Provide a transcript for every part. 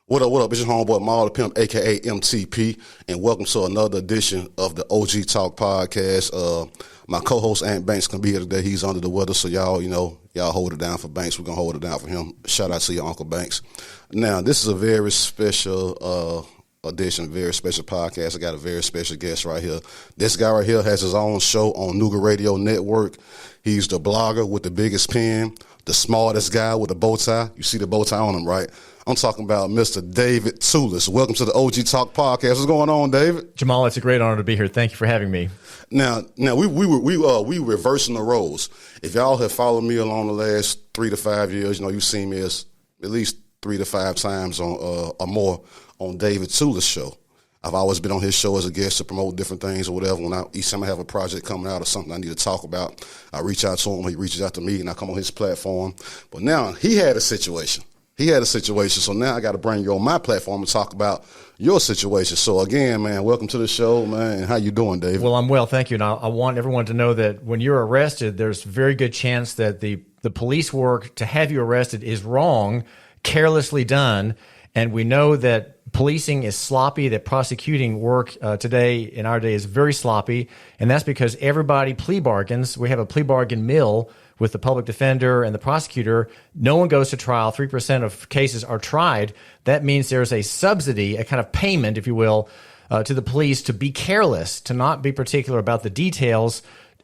What up, what up? It's your homeboy Maul the Pimp, a.k.a. MTP, and welcome to another edition of the OG Talk Podcast. My co-host, Ant Banks, can be here today. He's under the weather, so y'all hold it down for Banks. We're going to hold it down for him. Shout out to your Uncle Banks. Now, this is a very special edition, very special podcast. I got a very special guest right here. This guy right here has his own show on Nougat Radio Network. He's the blogger with the biggest pen, the smartest guy with a bow tie. You see the bow tie on him, right? I'm talking about Mr. David Tullis. Welcome to the OG Talk Podcast. What's going on, David? Jamal, it's a great honor to be here. Thank you for having me. Now we reversing the roles. If y'all have followed me along the last 3 to 5 years, you've seen me as at least 3 to 5 times on or more on David Tullis' show. I've always been on his show as a guest to promote different things or whatever. Each time I have a project coming out or something I need to talk about, I reach out to him. He reaches out to me, and I come on his platform. But now he had a situation. So now I got to bring you on my platform and talk about your situation. So again, man, welcome to the show, man. How you doing, David? Well, I'm well, thank you. And I want everyone to know that when you're arrested, there's a very good chance that the police work to have you arrested is wrong, carelessly done. And we know that policing is sloppy, that prosecuting work today in our day is very sloppy. And that's because everybody plea bargains. We have a plea bargain mill with the public defender and the prosecutor. No one goes to trial. 3% of cases are tried. That means there's a subsidy, a kind of payment, if you will, to the police to be careless, to not be particular about the details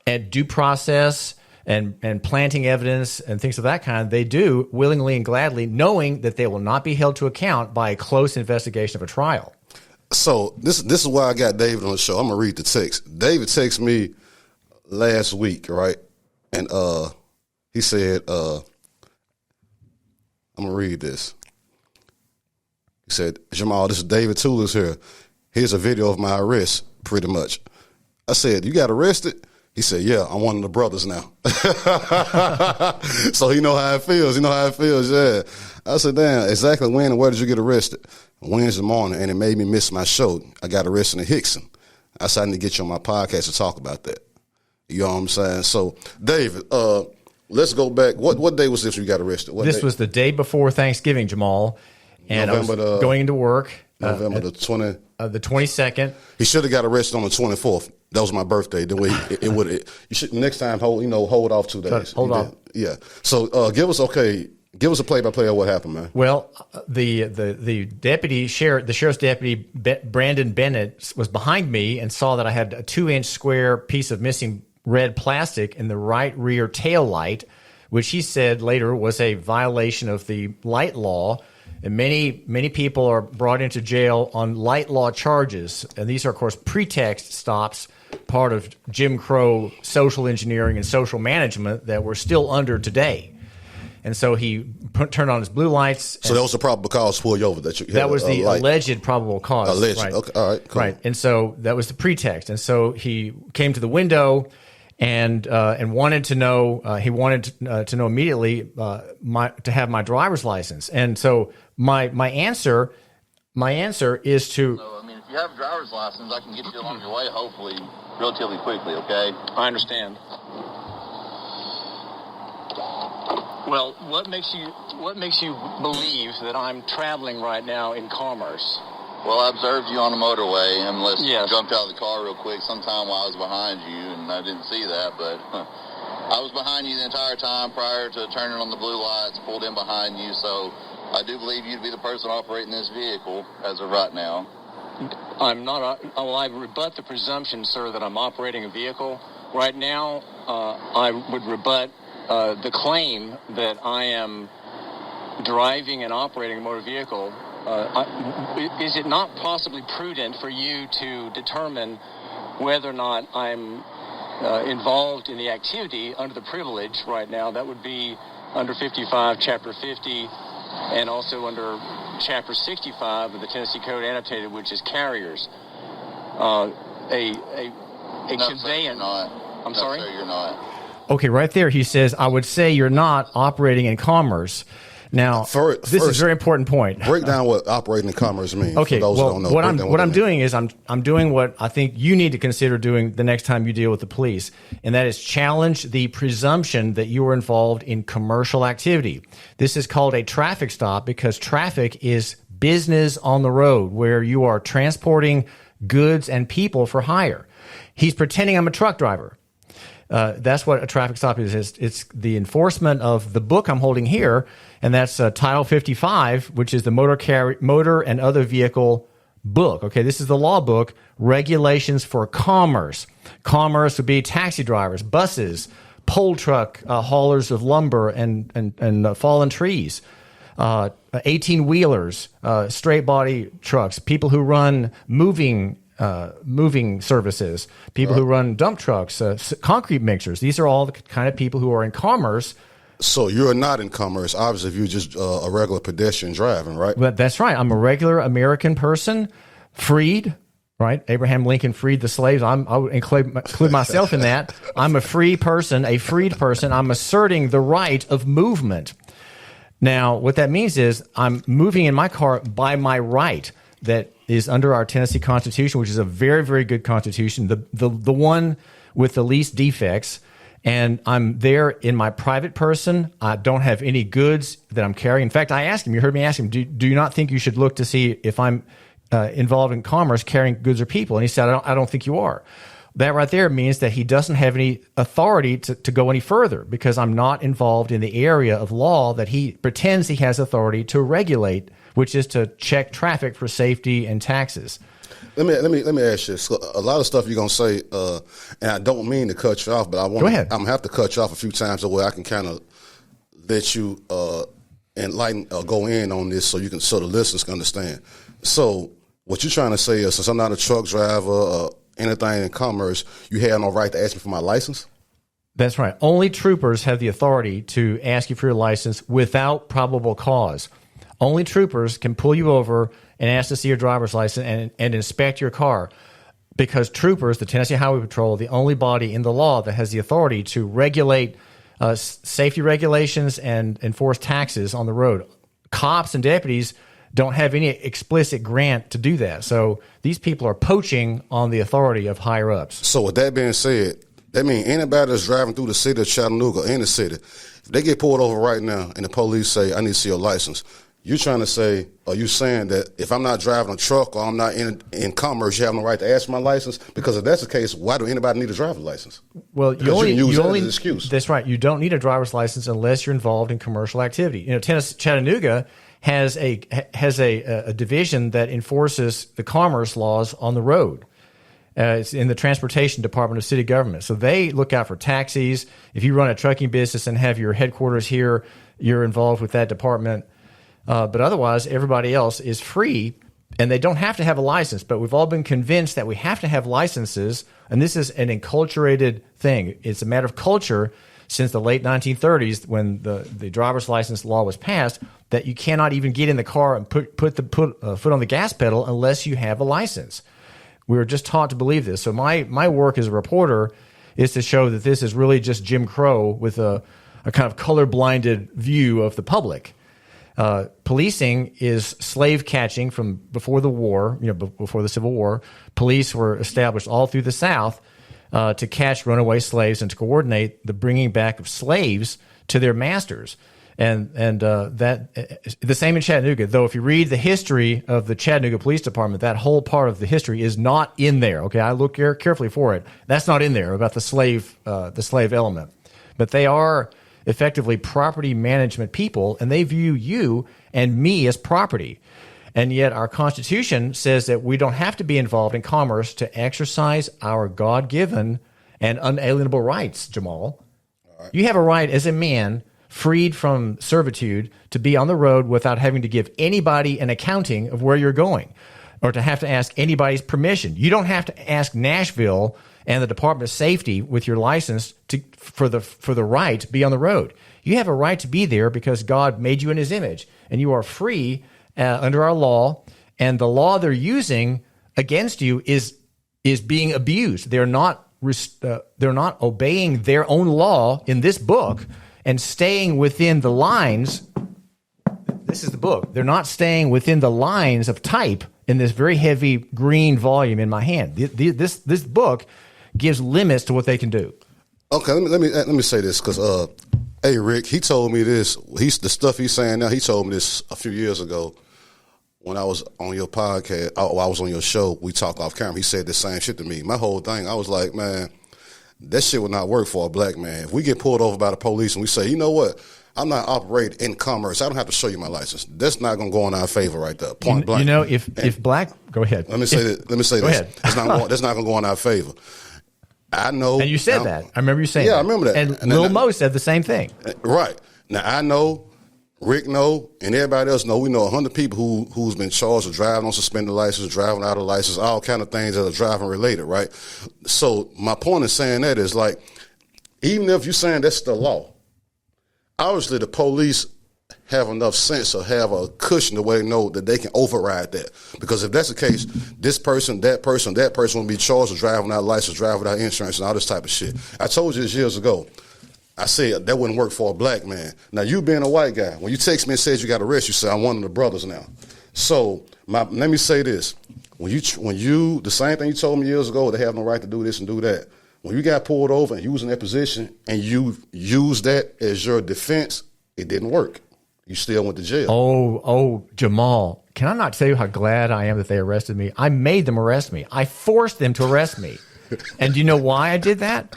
and due process and planting evidence and things of that kind. They do willingly and gladly, knowing that they will not be held to account by a close investigation of a trial. So this is why I got David on the show. I'm going to read the text. David texted me last week, right? And he said, I'm going to read this. He said, Jamal, this is David Tullis here. Here's a video of my arrest, pretty much. I said, you got arrested? He said, yeah, I'm one of the brothers now. So he know how it feels. Yeah. I said, damn, exactly when and where did you get arrested? Wednesday morning, and it made me miss my show. I got arrested in Hickson. I said, I need to get you on my podcast to talk about that. You know what I'm saying? So, David, let's go back. What day was this you got arrested? This was the day before Thanksgiving, Jamal. And November I was going into work. November the 22nd. He should have got arrested on the 24th. That was my birthday. The way it would. You should next time hold off 2 days. Hold off. Yeah. So give us a play-by-play of what happened, man. Well, the sheriff's deputy Brandon Bennett was behind me and saw that I had a 2-inch square piece of missing red plastic in the right rear tail light, which he said later was a violation of the light law. And many people are brought into jail on light law charges. And these are, of course, pretext stops, part of Jim Crow social engineering and social management that we're still under today. And so he turned on his blue lights. So that was the probable cause for you over that was the alleged probable cause. Alleged. Right. Okay. All right. Cool. Right. And so that was the pretext. And so he came to the window and wanted to know. He wanted to know immediately to have my driver's license. And so my answer is to. So I mean, if you have a driver's license, I can get you along your way, hopefully, relatively quickly. Okay. I understand. Well, what makes you believe that I'm traveling right now in Commerce? Well, I observed you on the motorway and jumped out of the car real quick sometime while I was behind you, and I didn't see that, but I was behind you the entire time prior to turning on the blue lights, pulled in behind you, so I do believe you to be the person operating this vehicle as of right now. I'm not. I rebut the presumption, sir, that I'm operating a vehicle. Right now, I would rebut the claim that I am driving and operating a motor vehicle. Is it not possibly prudent for you to determine whether or not I'm involved in the activity under the privilege right now? That would be under 55, Chapter 50, and also under Chapter 65 of the Tennessee Code annotated, which is carriers. A conveyance. I'm sorry? No, sir, you're not. Okay, right there he says, I would say you're not operating in commerce. Now, this is a very important point. Break down what operating in commerce means. Okay, for those well, who don't know. what I'm doing is I'm doing what I think you need to consider doing the next time you deal with the police, and that is challenge the presumption that you were involved in commercial activity. This is called a traffic stop because traffic is business on the road where you are transporting goods and people for hire. He's pretending I'm a truck driver. That's what a traffic stop is. It's the enforcement of the book I'm holding here, and that's Title 55, which is the motor and other vehicle book. Okay, this is the law book, regulations for commerce. Commerce would be taxi drivers, buses, pole truck haulers of lumber and fallen trees, 18-wheelers, straight body trucks, people who run moving services, people who run dump trucks, concrete mixers. These are all the kind of people who are in commerce. So you're not in commerce, obviously, if you're just a regular pedestrian driving, right? But that's right. I'm a regular American person, freed, right? Abraham Lincoln freed the slaves. I would include myself in that. I'm a free person, a freed person. I'm asserting the right of movement. Now, what that means is I'm moving in my car by my right that is under our Tennessee Constitution, which is a very, very good Constitution, the one with the least defects. And I'm there in my private person. I don't have any goods that I'm carrying. In fact, I asked him, you heard me ask him, do you not think you should look to see if I'm involved in commerce carrying goods or people? And he said, I don't think you are. That right there means that he doesn't have any authority to go any further because I'm not involved in the area of law that he pretends he has authority to regulate, which is to check traffic for safety and taxes. Let me ask you. A lot of stuff you're gonna say, and I don't mean to cut you off, but I'm gonna have to cut you off a few times so where I can kind of let you enlighten or go in on this so the listeners can understand. So what you're trying to say is, since I'm not a truck driver or anything in commerce, you have no right to ask me for my license? That's right. Only troopers have the authority to ask you for your license without probable cause. Only troopers can pull you over and ask to see your driver's license and inspect your car, because troopers, the Tennessee Highway Patrol, are the only body in the law that has the authority to regulate safety regulations and enforce taxes on the road. Cops and deputies don't have any explicit grant to do that. So these people are poaching on the authority of higher ups. So with that being said, that means anybody that's driving through the city of Chattanooga, in the city, if they get pulled over right now and the police say, I need to see your license, you're trying to say, are you saying that if I'm not driving a truck or I'm not in commerce, you have no right to ask for my license? Because if that's the case, why do anybody need a driver's license? Well, you only use that as an excuse. That's right. You don't need a driver's license unless you're involved in commercial activity. Chattanooga has a division that enforces the commerce laws on the road. It's in the Transportation Department of City Government. So they look out for taxis. If you run a trucking business and have your headquarters here, you're involved with that department. But otherwise, everybody else is free, and they don't have to have a license. But we've all been convinced that we have to have licenses, and this is an enculturated thing. It's a matter of culture since the late 1930s when the driver's license law was passed, that you cannot even get in the car and put foot on the gas pedal unless you have a license. We were just taught to believe this. So my work as a reporter is to show that this is really just Jim Crow with a kind of color-blinded view of the public. Policing is slave catching from before the war, before the Civil War. Police were established all through the South to catch runaway slaves and to coordinate the bringing back of slaves to their masters. And that the same in Chattanooga. Though if you read the history of the Chattanooga Police Department, that whole part of the history is not in there. Okay, I look carefully for it. That's not in there about the slave element. But they are effectively property management people, and they view you and me as property. And yet our Constitution says that we don't have to be involved in commerce to exercise our God-given and unalienable rights, Jamal. All right. You have a right as a man freed from servitude to be on the road without having to give anybody an accounting of where you're going or to have to ask anybody's permission. You don't have to ask Nashville and the Department of Safety with your license for the right to be on the road. You have a right to be there because God made you in His image, and you are free under our law. And the law they're using against you is being abused. They're not obeying their own law in this book and staying within the lines. This is the book. They're not staying within the lines of type in this very heavy green volume in my hand. This book gives limits to what they can do. Okay, let me say this because, hey, Rick, he told me this. The stuff he's saying now, he told me this a few years ago when I was on your podcast, I was on your show, we talked off camera. He said the same shit to me. My whole thing, I was like, man, that shit would not work for a black man. If we get pulled over by the police and we say, you know what, I'm not operating in commerce, I don't have to show you my license. That's not going to go in our favor right there, point blank. You know, if black, go ahead. Let me say this. That's not going to go in our favor. I know. And you said that. I remember you saying that. Yeah, I remember that. And Lil Mo said the same thing. Right. Now, I know, Rick know, and everybody else know, we know 100 people who's been charged with driving on suspended license, driving out of license, all kind of things that are driving related, right? So my point in saying that is, like, even if you're saying that's the law, obviously the police have enough sense or have a cushion the way they know that they can override that. Because if that's the case, this person, that person will be charged with driving without license, driving without insurance, and all this type of shit. I told you this years ago. I said that wouldn't work for a black man. Now, you being a white guy, when you text me and said you got arrested, you said, I'm one of the brothers now. So let me say this. When you the same thing you told me years ago, they have no right to do this and do that. When you got pulled over and you was in that position and you used that as your defense, it didn't work. You still went to jail. Oh, Jamal, can I not tell you how glad I am that they arrested me? I made them arrest me. I forced them to arrest me. And do you know why I did that?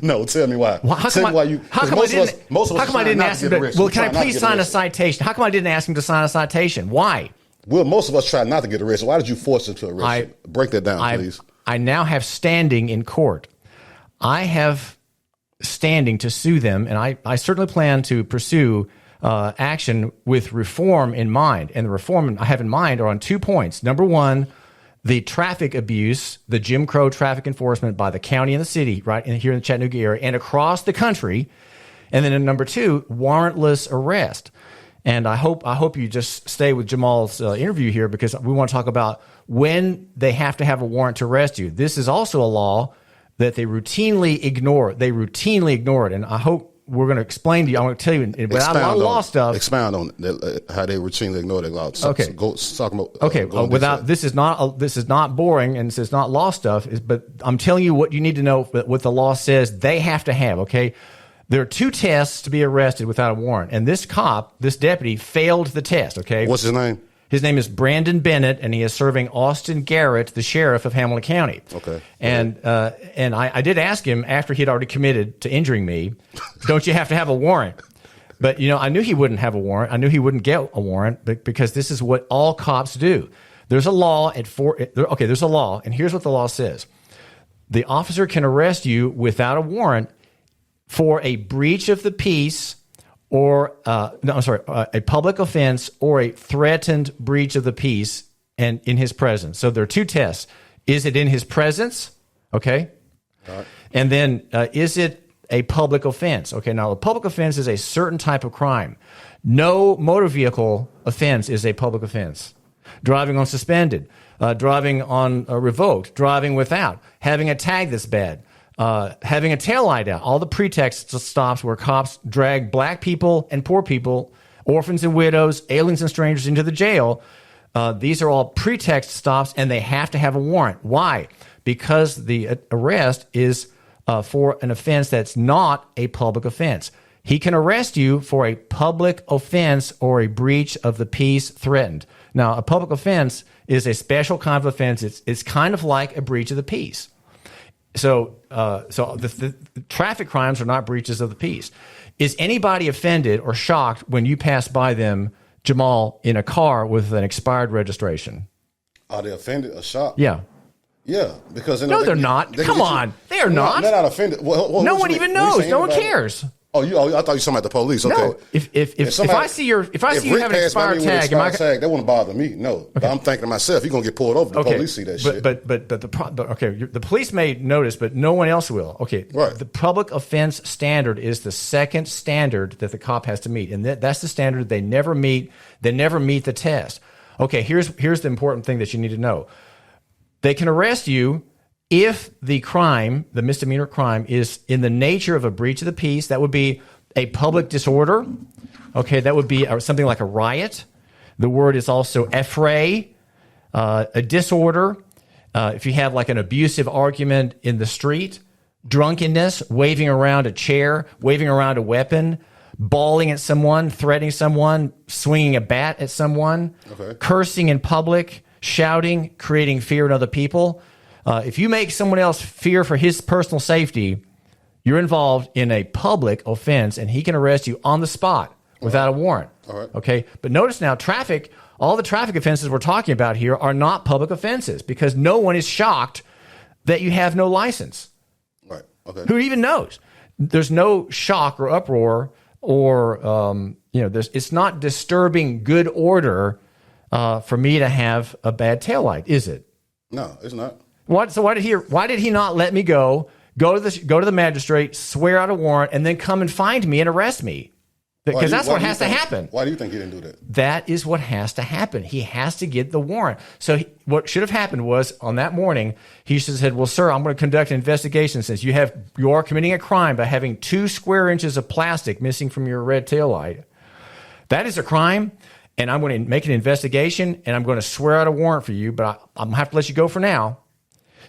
No, tell me why. Well, how come I didn't ask him to, well, can I please sign a citation? How come I didn't ask him to sign a citation? Why? Well, most of us try not to get arrested. Why did you force him to arrest you? Break that down, please. I now have standing in court. I have standing to sue them, and I certainly plan to pursue action with reform in mind. And the reform I have in mind are on 2 points. Number one, the traffic abuse, the Jim Crow traffic enforcement by the county and the city, right here in the Chattanooga area and across the country. And then number two, warrantless arrest. And I hope you just stay with Jamal's interview here, because we want to talk about when they have to have a warrant to arrest you. This is also a law that they routinely ignore. They routinely ignore it. And I hope we're going to explain to you. I want to tell you without a lot of law stuff. Expound on how they routinely ignore that law. Okay. So talk about. Okay. Without this is not boring and this is not law stuff. But I'm telling you what you need to know. What the law says they have to have. Okay. There are 2 tests to be arrested without a warrant, and this deputy, failed the test. Okay. What's his name? His name is Brandon Bennett, and he is serving Austin Garrett, the sheriff of Hamilton County. Okay. And I did ask him after he'd already committed to injuring me, don't you have to have a warrant? But, I knew he wouldn't have a warrant. I knew he wouldn't get a warrant because this is what all cops do. There's a law there's a law, and here's what the law says. The officer can arrest you without a warrant for a breach of the peace or a public offense or a threatened breach of the peace and in his presence. So there are 2 tests. Is it in his presence? Okay. Right. And then is it a public offense? Okay. Now, a public offense is a certain type of crime. No motor vehicle offense is a public offense. Driving on suspended, driving on revoked, driving without, having a tag that's bad. Having a taillight out, all the pretext stops where cops drag black people and poor people, orphans and widows, aliens and strangers into the jail. These are all pretext stops, and they have to have a warrant. Why? Because the arrest is for an offense that's not a public offense. He can arrest you for a public offense or a breach of the peace threatened. Now, a public offense is a special kind of offense. It's kind of like a breach of the peace. So the traffic crimes are not breaches of the peace. Is anybody offended or shocked when you pass by them, Jamal, in a car with an expired registration? Are they offended or shocked? Yeah. Yeah, because no, they're not. Come on, they are not. They're not offended. Well, no one even knows. No one cares. Oh, I thought you were talking about the police. Okay. No, if I see you have an expired tag, that wouldn't bother me. No, okay. But I'm thinking to myself, you're gonna get pulled over. The police see that shit. But the police may notice, but no one else will. Okay, right. The public offense standard is the second standard that the cop has to meet, and that's the standard they never meet. They never meet the test. Okay, here's the important thing that you need to know. They can arrest you if the crime, the misdemeanor crime, is in the nature of a breach of the peace. That would be a public disorder. Okay, that would be something like a riot. The word is also effray, a disorder. If you have like an abusive argument in the street, drunkenness, waving around a chair, waving around a weapon, bawling at someone, threatening someone, swinging a bat at someone, cursing in public, shouting, creating fear in other people. If you make someone else fear for his personal safety, you're involved in a public offense, and he can arrest you on the spot without a warrant. Okay? But notice now, all the traffic offenses we're talking about here are not public offenses because no one is shocked that you have no license. Right. Okay. Who even knows? There's no shock or uproar or, it's not disturbing good order for me to have a bad taillight, is it? No, it's not. So why did he not let me go to the magistrate, swear out a warrant, and then come and find me and arrest me? Because that's what has to happen. Why do you think he didn't do that? That is what has to happen. He has to get the warrant. So what should have happened was on that morning, he should have said, well, sir, I'm going to conduct an investigation since you are committing a crime by having 2 square inches of plastic missing from your red taillight. That is a crime, and I'm going to make an investigation, and I'm going to swear out a warrant for you, but I'm going to have to let you go for now.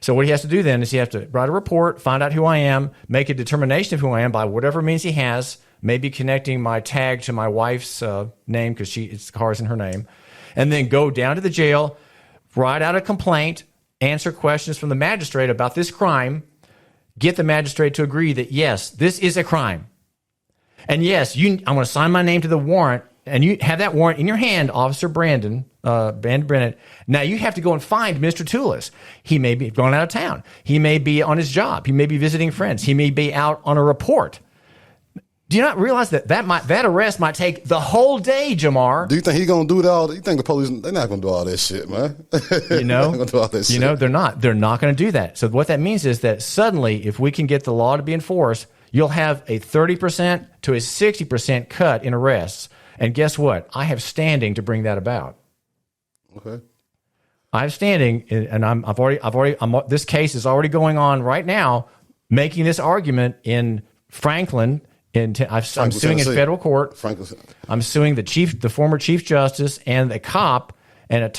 So what he has to do then is he has to write a report, find out who I am, make a determination of who I am by whatever means he has, maybe connecting my tag to my wife's name because the car's in her name, and then go down to the jail, write out a complaint, answer questions from the magistrate about this crime, get the magistrate to agree that, yes, this is a crime. And yes, I'm going to sign my name to the warrant, and you have that warrant in your hand, Officer Brandon Bennett. Now you have to go and find Mr. Tullis. He may be going out of town. He may be on his job. He may be visiting friends. He may be out on a report. Do you not realize that arrest might take the whole day, Jamar? Do you think he's going to do that? You think the police, they're not going to do all that shit, man? They're not. They're not going to do that. So what that means is that suddenly, if we can get the law to be enforced, you'll have a 30% to a 60% cut in arrests. And guess what? I have standing to bring that about. Okay. I have standing, and this case is already going on right now, making this argument in Franklin. I'm suing in federal court. I'm suing the former chief justice and a cop and the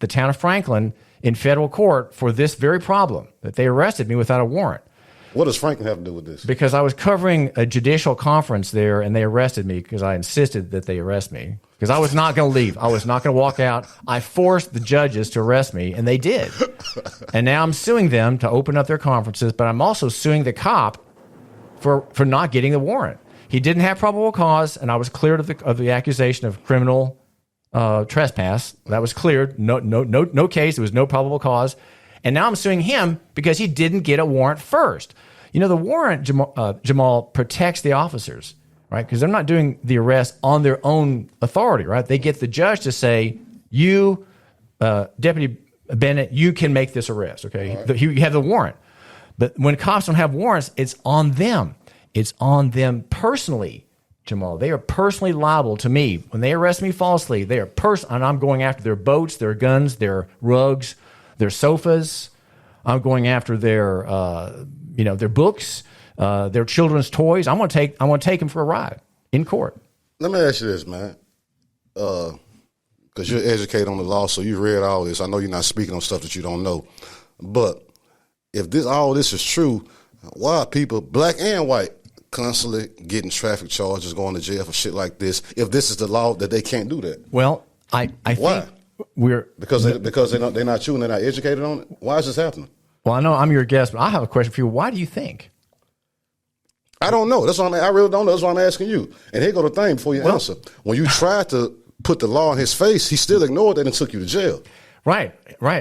town of Franklin, in federal court for this very problem, that they arrested me without a warrant. What does Franklin have to do with this? Because I was covering a judicial conference there, and they arrested me because I insisted that they arrest me. Because I was not going to leave. I was not going to walk out. I forced the judges to arrest me, and they did. And now I'm suing them to open up their conferences, but I'm also suing the cop for not getting the warrant. He didn't have probable cause, and I was cleared of the accusation of criminal trespass. That was cleared. No case. There was no probable cause. And now I'm suing him because he didn't get a warrant first. You know, the warrant, Jamal, protects the officers, right? Because they're not doing the arrest on their own authority, right? They get the judge to say, you, Deputy Bennett, you can make this arrest, okay? Right. You have the warrant. But when cops don't have warrants, it's on them. It's on them personally, Jamal. They are personally liable to me. When they arrest me falsely, they are and I'm going after their boats, their guns, their rugs, their sofas. I'm going after their books, their children's toys. I want to take them for a ride in court. Let me ask you this, man, because you're educated on the law, so you read all this. I know you're not speaking on stuff that you don't know, but if all this is true, why are people, black and white, constantly getting traffic charges, going to jail for shit like this? If this is the law that they can't do that, well, I why? Think we're because they're not true and they're not educated on it. Why is this happening? Well, I know I'm your guest, but I have a question for you. Why do you think? I don't know. That's what I really don't know. That's why I'm asking you. And here go the thing before you answer. When you tried to put the law in his face, he still ignored that and took you to jail. Right.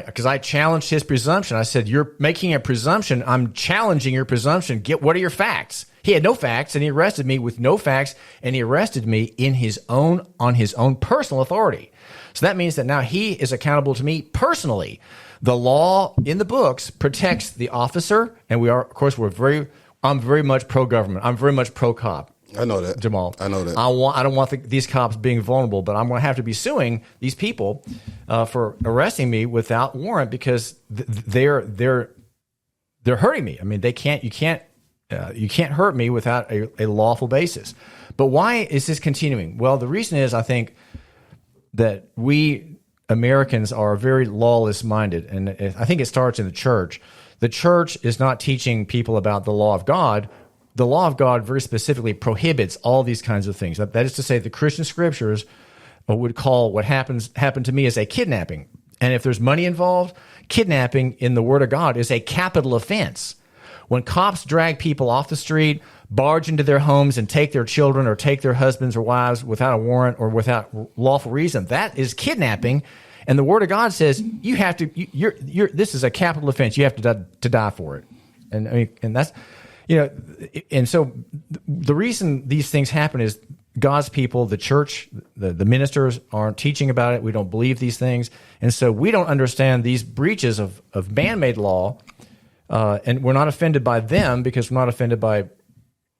Because I challenged his presumption. I said, "You're making a presumption. I'm challenging your presumption. What are your facts?" He had no facts, and he arrested me with no facts, and he arrested me on his own personal authority. So that means that now he is accountable to me personally. The law in the books protects the officer, and I'm very much pro-government. I'm very much pro-cop. I know that, Jamal. I know that. I don't want these cops being vulnerable, but I'm going to have to be suing these people for arresting me without warrant because they're hurting me. I mean, you can't hurt me without a lawful basis. But why is this continuing? Well, the reason is I think that we Americans are very lawless minded, and I think it starts in the church. The church is not teaching people about the law of God. the law of God very specifically prohibits all these kinds of things. That is to say, the Christian scriptures would call what happened to me as a kidnapping. And if there's money involved, kidnapping in the Word of God is a capital offense. When cops drag people off the street, barge into their homes and take their children or take their husbands or wives without a warrant or without lawful reason, that is kidnapping. And the Word of God says you have to. This is a capital offense. You have to die for it. And I mean, and that's, and so the reason these things happen is God's people, the church, the ministers aren't teaching about it. We don't believe these things, and so we don't understand these breaches of man-made law, and we're not offended by them because we're not offended by,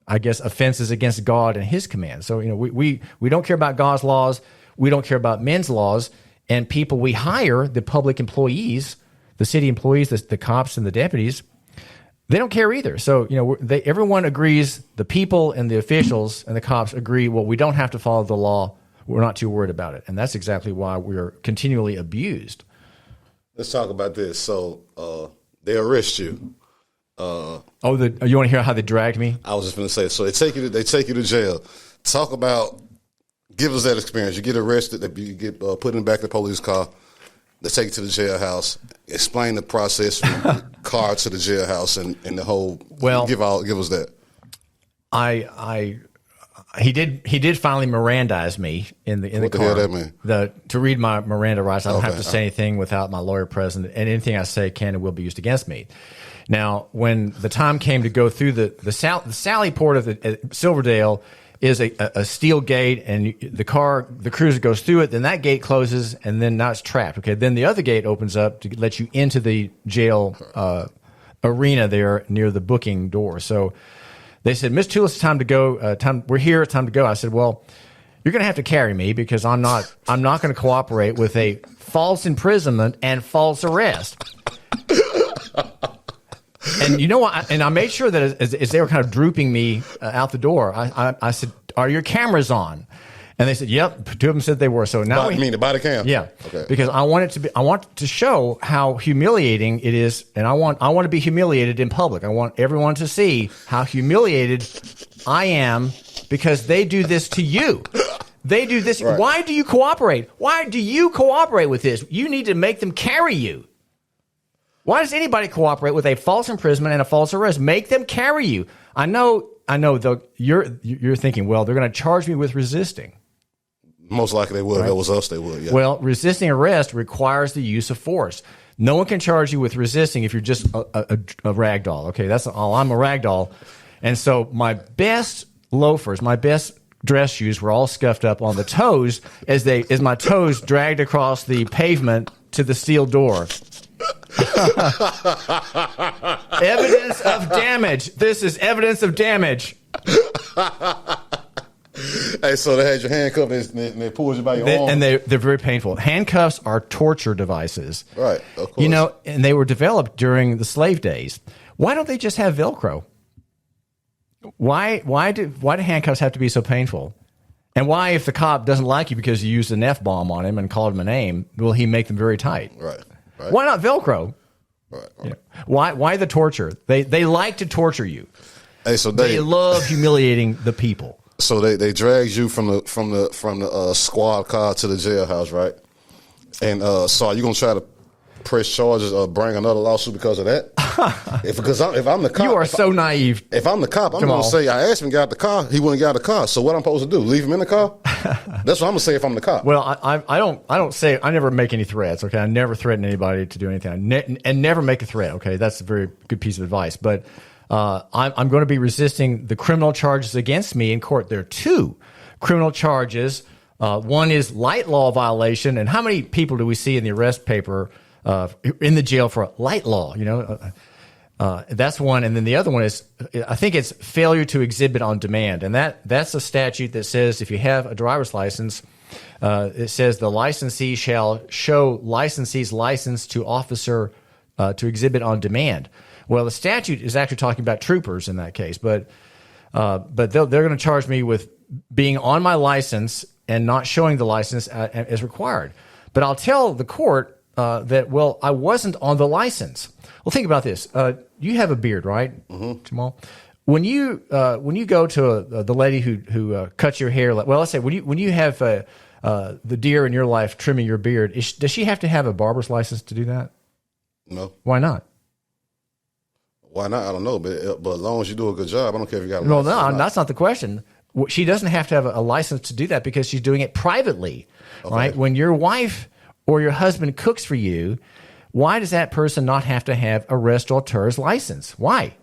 I guess, offenses against God and His commands. So we don't care about God's laws. We don't care about men's laws. And people we hire, the public employees, the city employees, the cops and the deputies, they don't care either. So, everyone agrees, the people and the officials and the cops agree, well, we don't have to follow the law. We're not too worried about it. And that's exactly why we're continually abused. Let's talk about this. So they arrest you. You want to hear how they dragged me? I was just going to say, so they take you to jail. Talk about, give us that experience. You get arrested, you get put in the back of the police car. They take you to the jailhouse. Explain the process from the car to the jailhouse and the whole. Well, give us that. He did finally Mirandize me in the car. What the hell that mean? To read my Miranda rights, I don't have to say anything without my lawyer present, and anything I say can and will be used against me. Now, when the time came to go through the Sally Port of Silverdale is a steel gate, and the cruiser goes through it, then that gate closes, and then now it's trapped. Okay, then the other gate opens up to let you into the jail arena there near the booking door. So they said, Miss Tullis, it's time to go. We're here. It's time to go. I said, well, you're going to have to carry me because I'm not going to cooperate with a false imprisonment and false arrest. And you know what? And I made sure that as they were kind of drooping me out the door, I said, "Are your cameras on?" And they said, "Yep." Two of them said they were. So now, you mean the body cam? Yeah. Okay. Because I want to show how humiliating it is, and I want to be humiliated in public. I want everyone to see how humiliated I am because they do this to you. They do this. Right. Why do you cooperate? Why do you cooperate with this? You need to make them carry you. Why does anybody cooperate with a false imprisonment and a false arrest? Make them carry you. I know. Though you're thinking, well, they're going to charge me with resisting. Most likely they would. Right? If it was us, they would. Yeah. Well, resisting arrest requires the use of force. No one can charge you with resisting if you're just a rag doll. Okay, that's all. I'm a rag doll, and so my best loafers, my best dress shoes were all scuffed up on the toes as my toes dragged across the pavement to the steel door. Evidence of damage. This is evidence of damage. Hey, so they had your handcuffs and they pulled you by your arm. And they're very painful. Handcuffs are torture devices. Right, of course. And they were developed during the slave days. Why don't they just have Velcro? Why do handcuffs have to be so painful? And why, if the cop doesn't like you because you used an F-bomb on him and called him a name, will he make them very tight? Right. Why not Velcro? Right. Yeah. Why the torture? They like to torture you. Hey, so they love humiliating the people. So they dragged you from the squad car to the jailhouse, right? And so are you gonna try to press charges or bring another lawsuit because of that? If I'm the cop, you are so naive. If I'm the cop, I'm gonna say I asked him to get out the car. He wouldn't get out the car. So what I'm supposed to do? Leave him in the car? That's what I'm gonna say if I'm the cop. Well, I don't say. I never make any threats. Okay, I never threaten anybody to do anything. And never make a threat. Okay, that's a very good piece of advice. But I'm going to be resisting the criminal charges against me in court. There are two criminal charges. One is light law violation. And how many people do we see in the arrest paper in the jail for light law? That's one. And then the other one is, I think it's failure to exhibit on demand. And that's a statute that says if you have a driver's license, it says the licensee shall show licensee's license to officer to exhibit on demand. Well, the statute is actually talking about troopers in that case, but they're going to charge me with being on my license and not showing the license as required. But I'll tell the court that, well, I wasn't on the license. Well, think about this. You have a beard, right, Jamal? when you go to the lady who cuts your hair, well, let's say when you have the deer in your life trimming your beard, does she have to have a barber's license to do that? No. Why not? Why not? I don't know, but as long as you do a good job, I don't care if you got a Well, license. no, that's not the question. She doesn't have to have a license to do that because she's doing it privately, right? When your wife or your husband cooks for you, why does that person not have to have a restaurateur's license? Why?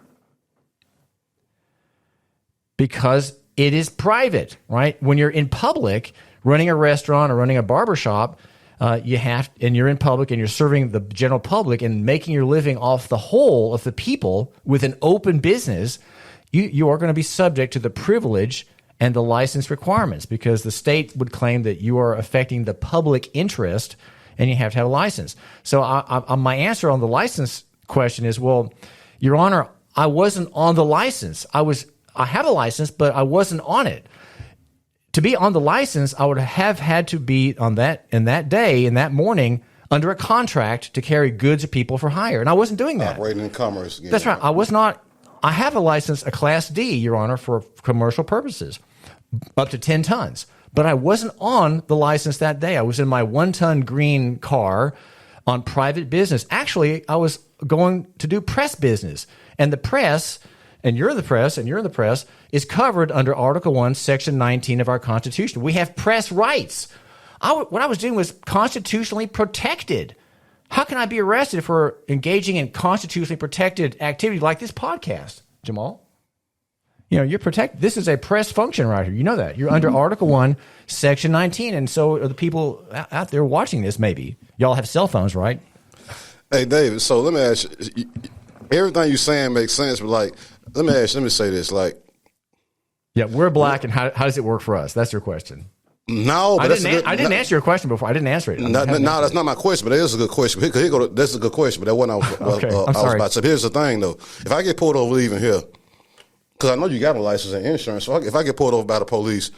Because it is private, right? When you're in public, running a restaurant or running a barbershop, and you're in public and you're serving the general public and making your living off the whole of the people with an open business, you are going to be subject to the privilege and the license requirements because the state would claim that you are affecting the public interest and you have to have a license. So my answer on the license question is, well, Your Honor, I wasn't on the license. I have a license, but I wasn't on it. To be on the license, I would have had to be on that in that morning, under a contract to carry goods to people for hire, and I wasn't doing that. Operating in commerce. Again. That's right. I was not. I have a license, a Class D, Your Honor, for commercial purposes, up to 10 tons. But I wasn't on the license that day. I was in my 1-ton green car on private business. Actually, I was going to do press business, and the press. And you're the press, and you're the press, is covered under Article 1, Section 19 of our Constitution. We have press rights. What I was doing was constitutionally protected. How can I be arrested for engaging in constitutionally protected activity like this podcast, Jamal? You're protected. This is a press function right here. You know that. You're under Article 1, Section 19, and so are the people out there watching this maybe. Y'all have cell phones, right? Hey, David, so let me ask you. Everything you're saying makes sense, but let me say this. Yeah, we're black, and how does it work for us? That's your question. No, but I didn't answer your question before. I didn't answer it. No, that's not my question, but it is a good question. That's a good question, but that wasn't I was about to say. Here's the thing, though. If I get pulled over leaving here, because I know you got a license and insurance, so if I get pulled over by the police,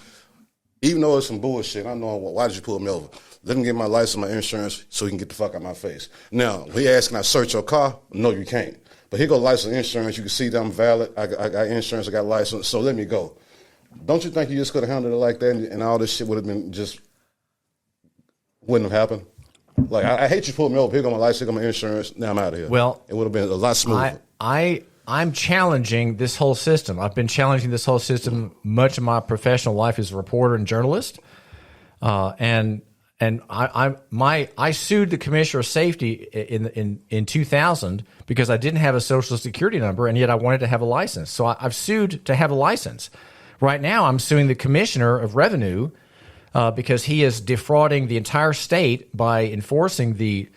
even though it's some bullshit, I know why did you pull me over? Let me get my license, my insurance, so he can get the fuck out of my face. Now, he asked, can I search your car? No, you can't. But here go license insurance. You can see that I'm valid. I got insurance. I got license. So let me go. Don't you think you just could have handled it like that and all this shit would have been wouldn't have happened? I hate you pulling me over. Here go my license. Here go my insurance. Now I'm out of here. Well, it would have been a lot smoother. I'm challenging this whole system. I've been challenging this whole system much of my professional life as a reporter and journalist. And I sued the Commissioner of Safety in 2000 because I didn't have a Social Security number, and yet I wanted to have a license. So I've sued to have a license. Right now, I'm suing the Commissioner of Revenue because he is defrauding the entire state by enforcing the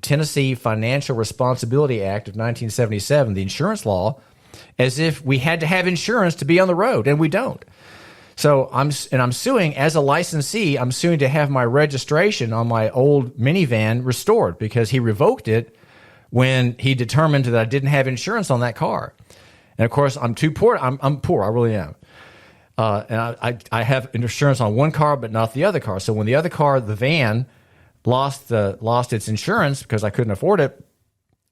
Tennessee Financial Responsibility Act of 1977, the insurance law, as if we had to have insurance to be on the road, and we don't. So I'm suing as a licensee. I'm suing to have my registration on my old minivan restored because he revoked it when he determined that I didn't have insurance on that car. And of course, I'm too poor. I'm poor. I really am. And I have insurance on one car, but not the other car. So when the other car, the van, lost its insurance because I couldn't afford it,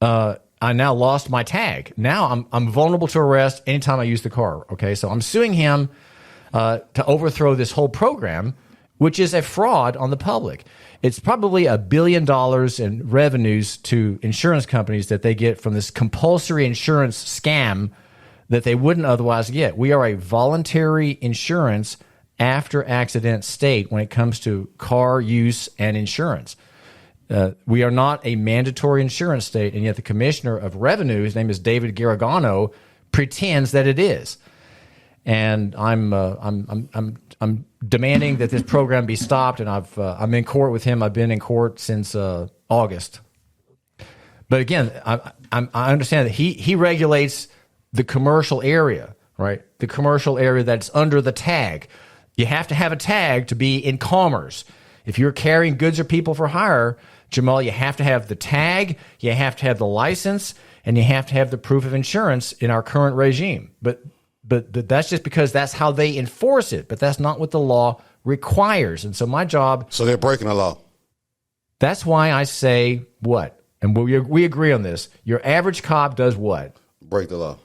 I now lost my tag. Now I'm vulnerable to arrest anytime I use the car. Okay, so I'm suing him to overthrow this whole program, which is a fraud on the public. It's probably $1 billion in revenues to insurance companies that they get from this compulsory insurance scam that they wouldn't otherwise get. We are a voluntary insurance after accident state when it comes to car use and insurance. We are not a mandatory insurance state, and yet the Commissioner of Revenue, his name is David Garagano, pretends that it is. And I'm demanding that this program be stopped, and I'm in court with him. I've been in court since August. But again, I understand that he regulates the commercial area, right? The commercial area that's under the tag. You have to have a tag to be in commerce. If you're carrying goods or people for hire, Jamal, you have to have the tag, you have to have the license, and you have to have the proof of insurance in our current regime. But that's just because that's how they enforce it. But that's not what the law requires. And so my job... So they're breaking the law. That's why I say what? And we agree on this. Your average cop does what? Break the law.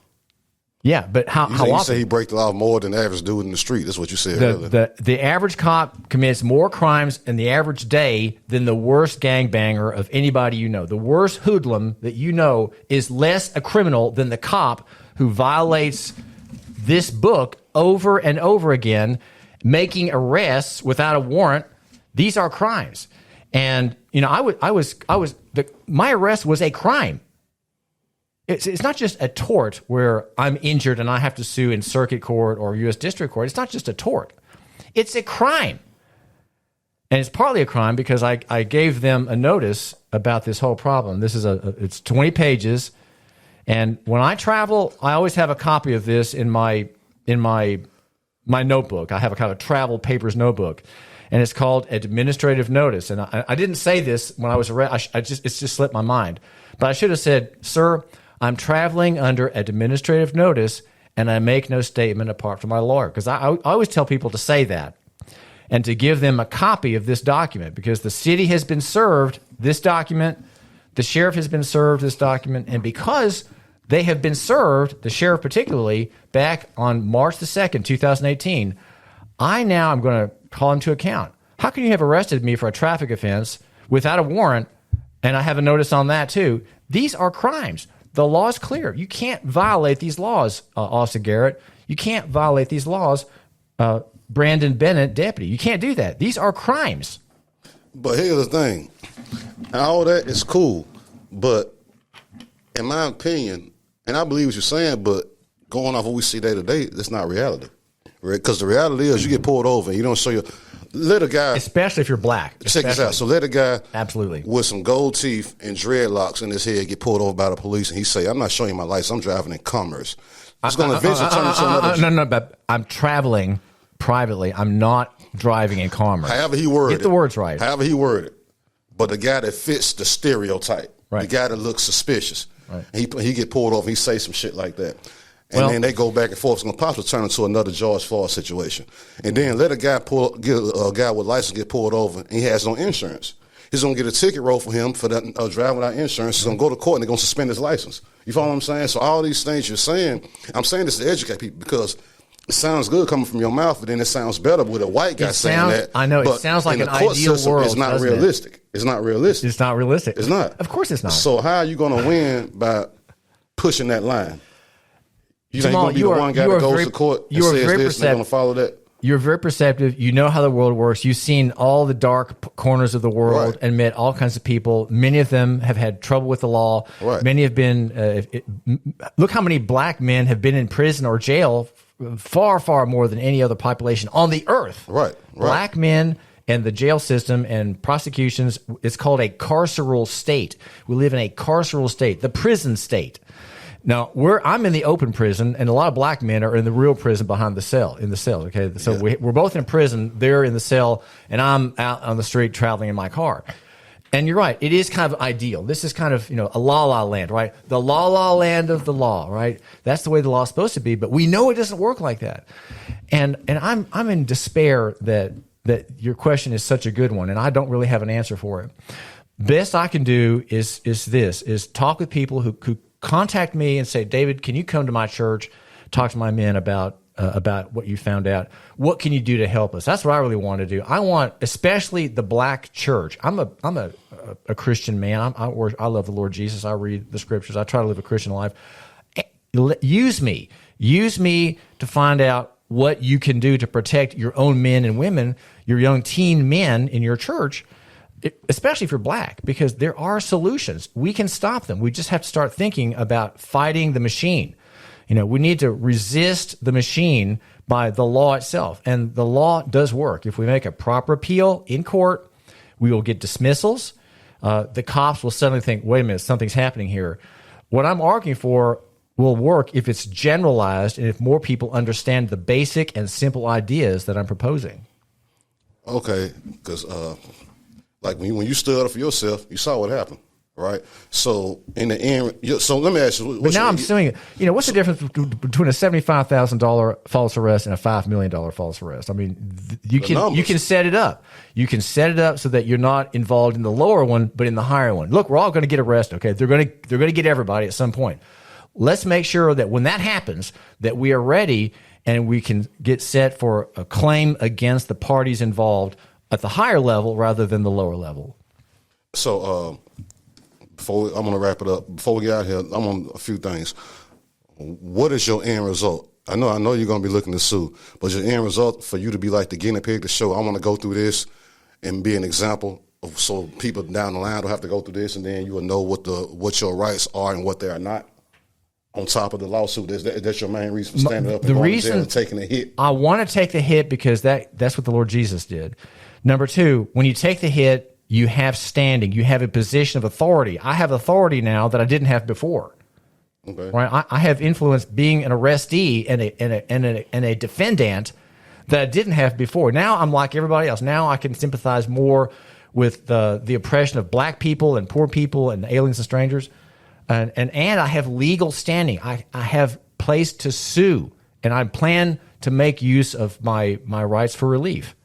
Yeah, but how you often? say he break the law more than the average dude in the street. That's what you said earlier. The average cop commits more crimes in the average day than the worst gangbanger of anybody you know. The worst hoodlum that you know is less a criminal than the cop who violates this book over and over again, making arrests without a warrant. These are crimes. And, you know, my arrest was a crime. It's not just a tort where I'm injured and I have to sue in circuit court or U.S. district court. It's not just a tort. It's a crime. And it's partly a crime because I gave them a notice about this whole problem. This is it's 20 pages. And when I travel, I always have a copy of this in my notebook. I have a kind of travel papers notebook. And it's called administrative notice. And I didn't say this when I was arrested. It's just slipped my mind. But I should have said, sir, I'm traveling under administrative notice, and I make no statement apart from my lawyer. Because I always tell people to say that and to give them a copy of this document because the city has been served this document, the sheriff has been served this document, and because they have been served, the sheriff particularly, back on March the 2nd, 2018, I now am going to call him to account. How can you have arrested me for a traffic offense without a warrant, and I have a notice on that too? These are crimes. The law is clear. You can't violate these laws, Officer Garrett. You can't violate these laws, Brandon Bennett, deputy. You can't do that. These are crimes. But here's the thing. All that is cool, but in my opinion, and I believe what you're saying, but going off what we see day to day, that's not reality. Right? Because the reality is you get pulled over and you don't show your... Let a guy... Especially if you're black. Check this out. So let a guy... Absolutely. With some gold teeth and dreadlocks in his head get pulled over by the police and he say, I'm not showing you my license. I'm driving in commerce. It's going to eventually turn into another... No, but I'm traveling privately. I'm not driving in commerce. However he worded it. Get the words right. However he worded it. But the guy that fits the stereotype. Right. The guy that looks suspicious. Right. He get pulled over. He say some shit like that. And then they go back and forth. It's going to possibly turn into another George Floyd situation. And then let a guy get a guy with license get pulled over, and he has no insurance. He's going to get a ticket roll for him for that driving without insurance. He's going to go to court, and they're going to suspend his license. You follow what I'm saying? So all these things you're saying, I'm saying this to educate people because it sounds good coming from your mouth, but then it sounds better with a white guy saying that. I know. It sounds like an ideal world. It's not realistic. It's not realistic. It's not realistic. It's not. Of course it's not. So how are you going to win by pushing that line? You think you're going to be the one guy that goes to court and says this and they're going to follow that? You're very perceptive. You know how the world works. You've seen all the dark corners of the world and met all kinds of people. Many of them have had trouble with the law. Right. Many have been, look how many black men have been in prison or jail far, far more than any other population on the earth. Right. Black men and the jail system and prosecutions, it's called a carceral state. We live in a carceral state, the prison state. Now, I'm in the open prison, and a lot of black men are in the real prison behind the cells. Okay, so we're both in prison. They're in the cell, and I'm out on the street traveling in my car. And you're right; it is kind of ideal. This is kind of a la land, right? The la land of the law, right? That's the way the law is supposed to be. But we know it doesn't work like that. And I'm in despair that your question is such a good one, and I don't really have an answer for it. Best I can do is talk with people who contact me and say, David, can you come to my church, talk to my men about what you found out? What can you do to help us? That's what I really want to do. I want, especially the black church. I'm a Christian man. I love the Lord Jesus. I read the scriptures. I try to live a Christian life. Use me to find out what you can do to protect your own men and women, your young teen men in your church, especially if you're black, because there are solutions. We can stop them. We just have to start thinking about fighting the machine. We need to resist the machine by the law itself. And the law does work. If we make a proper appeal in court, we will get dismissals. The cops will suddenly think, wait a minute, something's happening here. What I'm arguing for will work if it's generalized and if more people understand the basic and simple ideas that I'm proposing. Okay, because like when you stood up for yourself, you saw what happened, right? So in the end, so let me ask you. But now I'm suing it. What's the difference between a $75,000 false arrest and a $5 million false arrest? I mean, you can set it up. You can set it up so that you're not involved in the lower one, but in the higher one. Look, we're all going to get arrested. Okay, they're going to get everybody at some point. let's make sure that when that happens, that we are ready and we can get set for a claim against the parties involved at the higher level rather than the lower level. So I'm going to wrap it up. Before we get out here, I'm on a few things. What is your end result? I know you're going to be looking to sue, but your end result for you to be like the guinea pig to show I want to go through this and be an example of, so people down the line don't have to go through this, and then you will know what your rights are and what they are not. On top of the lawsuit, that's your main reason for standing up and going to jail and taking a hit. I want to take the hit because that's what the Lord Jesus did. Number two, when you take the hit, you have standing. You have a position of authority. I have authority now that I didn't have before. Okay. Right? I have influence being an arrestee and a defendant that I didn't have before. Now I'm like everybody else. Now I can sympathize more with the oppression of black people and poor people and aliens and strangers. And I have legal standing. I have place to sue, and I plan to make use of my rights for relief.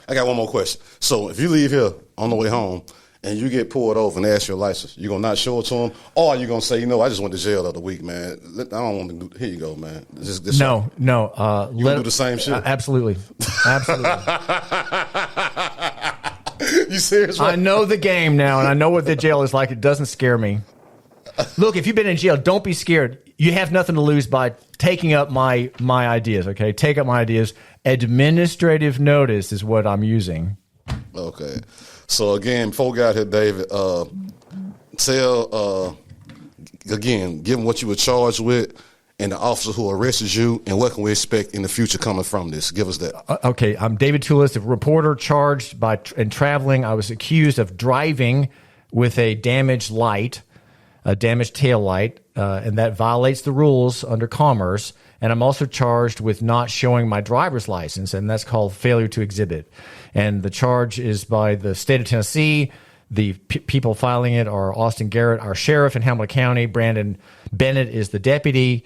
I got one more question. So if you leave here on the way home and you get pulled over and ask your license, you going to not show it to them? Or are you going to say, I just went to jail the other week, man. I don't want to do, here you go, man. No. You going to do the same shit? Absolutely. You serious? Right? I know the game now, and I know what the jail is like. It doesn't scare me. Look, if you've been in jail, don't be scared. You have nothing to lose by taking up my ideas, okay? Take up my ideas. Administrative notice is what I'm using. Okay. So, again, before we got here, David, tell, again, give them what you were charged with and the officer who arrested you, and what can we expect in the future coming from this? Give us that. Okay. I'm David Tullis, a reporter charged in traveling. I was accused of driving with a damaged light. A damaged tail light, and that violates the rules under commerce. And I'm also charged with not showing my driver's license, and that's called failure to exhibit. And the charge is by the state of Tennessee. The people filing it are Austin Garrett, our sheriff in Hamilton County. Brandon Bennett is the deputy.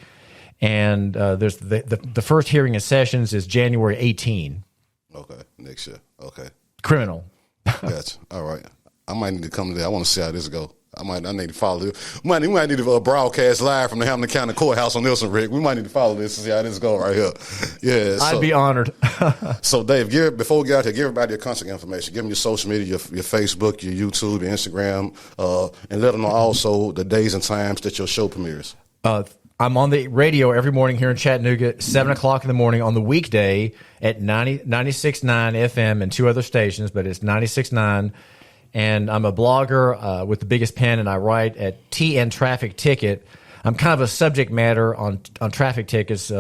And there's the first hearing in Sessions is January 18. Okay, next year. Okay. Criminal. Gotcha. All right. I might need to come today. I want to see how this goes. I need to follow this. We might need to broadcast live from the Hamilton County Courthouse on Nelson, Rick. We might need to follow this and see how this goes right here. Yeah, I'd be honored. So, Dave, before we get out here, give everybody your contact information. Give them your social media, your Facebook, your YouTube, your Instagram, and let them know also the days and times that your show premieres. I'm on the radio every morning here in Chattanooga, 7 o'clock in the morning on the weekday at 96.9 FM and two other stations, but it's 96.9. And I'm a blogger with the biggest pen, and I write at TN Traffic Ticket. I'm kind of a subject matter on traffic tickets,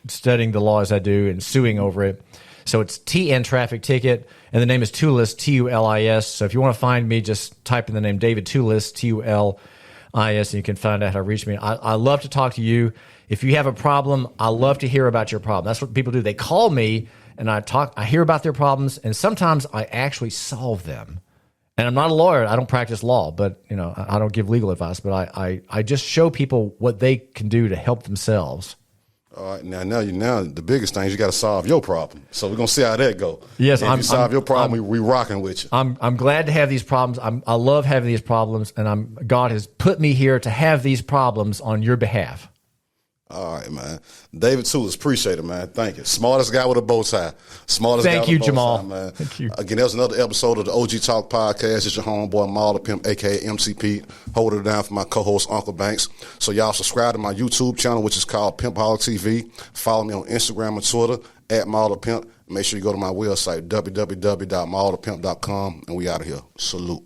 studying the law as I do and suing over it. So it's TN Traffic Ticket, and the name is Tullis, Tullis. So if you want to find me, just type in the name David Tullis, Tullis, and you can find out how to reach me. I love to talk to you. If you have a problem, I love to hear about your problem. That's what people do. They call me, and I hear about their problems, and sometimes I actually solve them. And I'm not a lawyer. I don't practice law, but I don't give legal advice. But I just show people what they can do to help themselves. All right, now the biggest thing is you got to solve your problem. So we're gonna see how that go. Yes, if you solve your problem, we rocking with you. I'm glad to have these problems. I love having these problems, and God has put me here to have these problems on your behalf. All right, man. David Tullis, appreciate it, man. Thank you. Smartest guy with a bow tie. Thank you, Jamal. Man. Thank you. Again, that was another episode of the OG Talk Podcast. It's your homeboy, Maul the Pimp, a.k.a. MCP. Holding it down for my co-host, Uncle Banks. So y'all subscribe to my YouTube channel, which is called Pimpoholic TV. Follow me on Instagram and Twitter, at Maul the Pimp. Make sure you go to my website, www.maulthepimp.com. And we out of here. Salute.